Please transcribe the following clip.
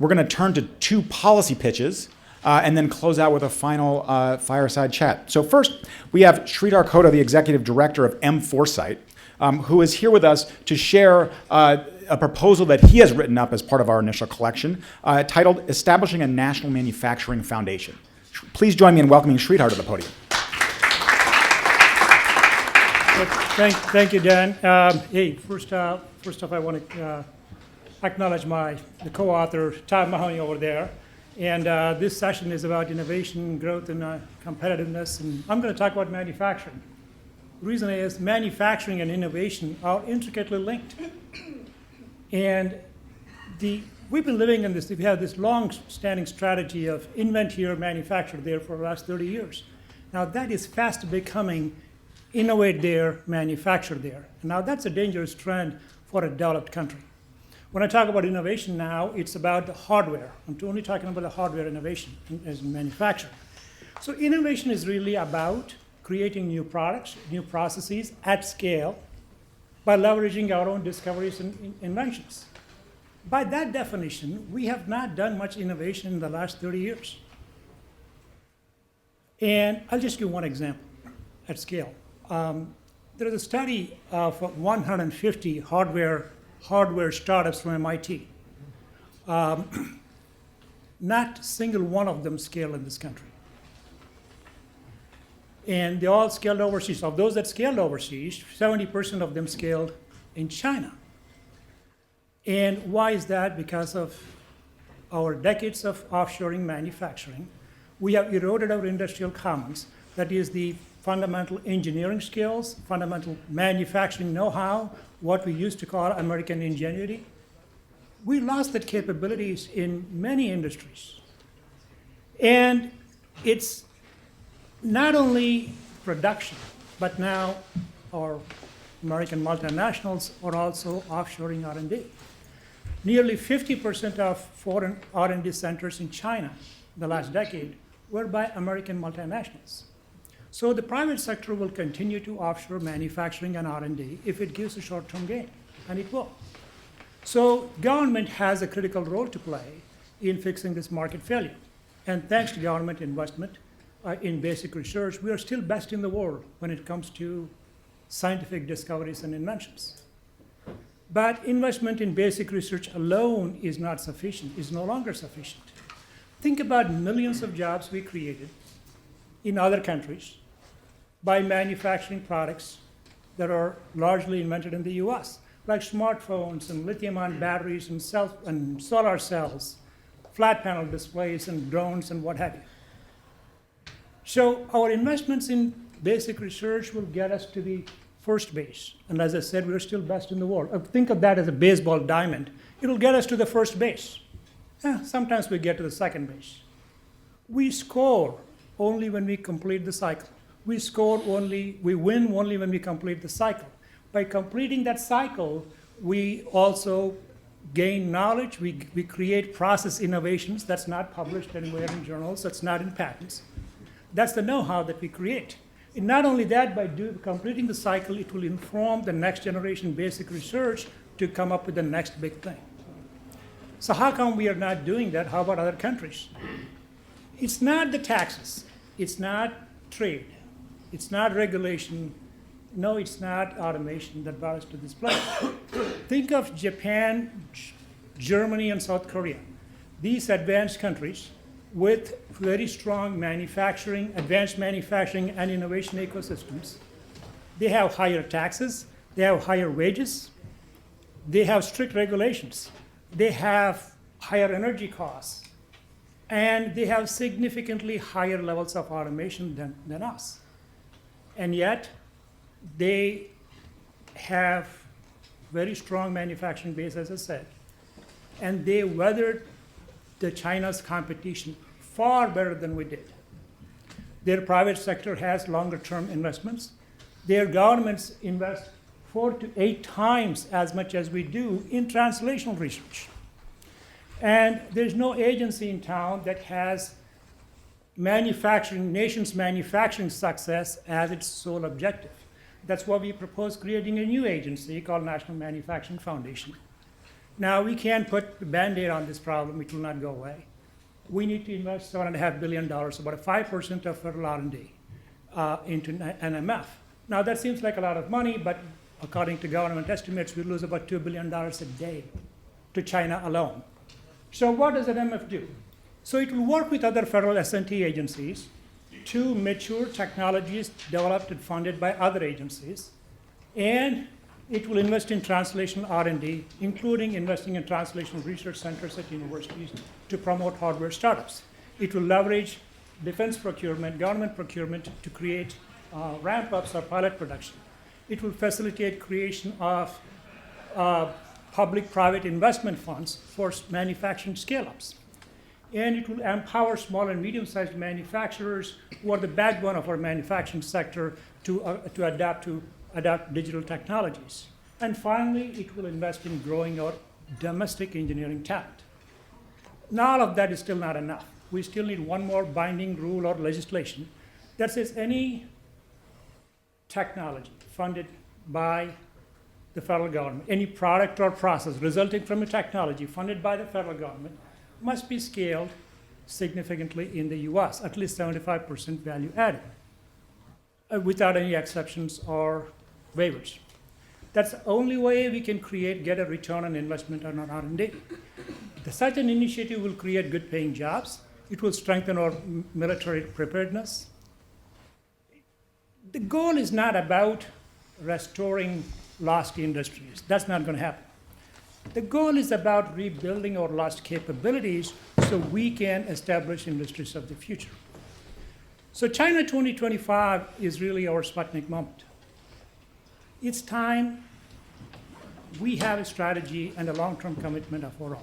We're going to turn to 2 policy pitches and then close out with a final fireside chat. So first, we have Sridhar Kota, the Executive Director of M Foresight, who is here with us to share a proposal that he has written up as part of our initial collection titled Establishing a National Manufacturing Foundation. Please join me in welcoming Sridhar to the podium. Thank you, Dan. Hey, first off, I want to acknowledge the co-author, Tom Mahoney, over there. And this session is about innovation, growth, and competitiveness. And I'm going to talk about manufacturing. The reason is manufacturing and innovation are intricately linked. And we've been living in this, we have this long-standing strategy of invent here, manufacture there for the last 30 years. Now that is fast becoming innovate there, manufacture there. Now that's a dangerous trend for a developed country. When I talk about innovation now, it's about the hardware. I'm only talking about the hardware innovation as manufacturing. So innovation is really about creating new products, new processes at scale by leveraging our own discoveries and inventions. By that definition, we have not done much innovation in the last 30 years. And I'll just give one example at scale. There is a study of 150 hardware startups from MIT. Not a single one of them scaled in this country. And they all scaled overseas. Of those that scaled overseas, 70% of them scaled in China. And why is that? Because of our decades of offshoring manufacturing. We have eroded our industrial commons. That is the fundamental engineering skills, fundamental manufacturing know-how, what we used to call American ingenuity. We lost that capabilities in many industries. And it's not only production, but now our American multinationals are also offshoring R&D. Nearly 50% of foreign R&D centers in China in the last decade were by American multinationals. So the private sector will continue to offshore manufacturing and R&D if it gives a short-term gain, and it will. So government has a critical role to play in fixing this market failure. And thanks to government investment in basic research, we are still best in the world when it comes to scientific discoveries and inventions. But investment in basic research alone is not sufficient, is no longer sufficient. Think about millions of jobs we created in other countries by manufacturing products that are largely invented in the US, like smartphones and lithium-ion batteries and solar cells, flat panel displays and drones and what have you. So our investments in basic research will get us to the first base. And as I said, we're still best in the world. Think of that as a baseball diamond. It'll get us to the first base. Sometimes we get to the second base. We score only when we complete the cycle. We win only when we complete the cycle. By completing that cycle, we also gain knowledge. We create process innovations that's not published anywhere in journals, that's not in patents. That's the know-how that we create. And not only that, by completing the cycle, it will inform the next generation basic research to come up with the next big thing. So how come we are not doing that? How about other countries? It's not the taxes. It's not trade. It's not regulation. No, it's not automation that brought us to this place. Think of Japan, Germany, and South Korea. These advanced countries with very strong manufacturing, advanced manufacturing and innovation ecosystems. They have higher taxes. They have higher wages. They have strict regulations. They have higher energy costs. And they have significantly higher levels of automation than us. And yet, they have very strong manufacturing base, as I said. And they weathered China's competition far better than we did. Their private sector has longer-term investments. Their governments invest 4 to 8 times as much as we do in translational research. And there's no agency in town that has nation's manufacturing success as its sole objective. That's why we propose creating a new agency called National Manufacturing Foundation. Now, we can't put the Band-Aid on this problem. It will not go away. We need to invest $7.5 billion, about 5% of federal R&D, into NMF. Now, that seems like a lot of money, but according to government estimates, we lose about $2 billion a day to China alone. So what does NMF do? So it will work with other federal S&T agencies to mature technologies developed and funded by other agencies, and it will invest in translational R&D, including investing in translational research centers at universities to promote hardware startups. It will leverage defense procurement, government procurement to create ramp-ups or pilot production. It will facilitate creation of public-private investment funds for manufacturing scale-ups. And it will empower small and medium-sized manufacturers who are the backbone of our manufacturing sector to adapt digital technologies. And finally, it will invest in growing our domestic engineering talent. Now, all of that is still not enough. We still need one more binding rule or legislation that says any technology funded by the federal government, any product or process resulting from a technology funded by the federal government must be scaled significantly in the US, at least 75% value added, without any exceptions or waivers. That's the only way we can get a return on investment on our R&D. Such an initiative will create good paying jobs. It will strengthen our military preparedness. The goal is not about restoring lost industries. That's not going to happen. The goal is about rebuilding our lost capabilities so we can establish industries of the future. So China 2025 is really our Sputnik moment. It's time we have a strategy and a long-term commitment of our own.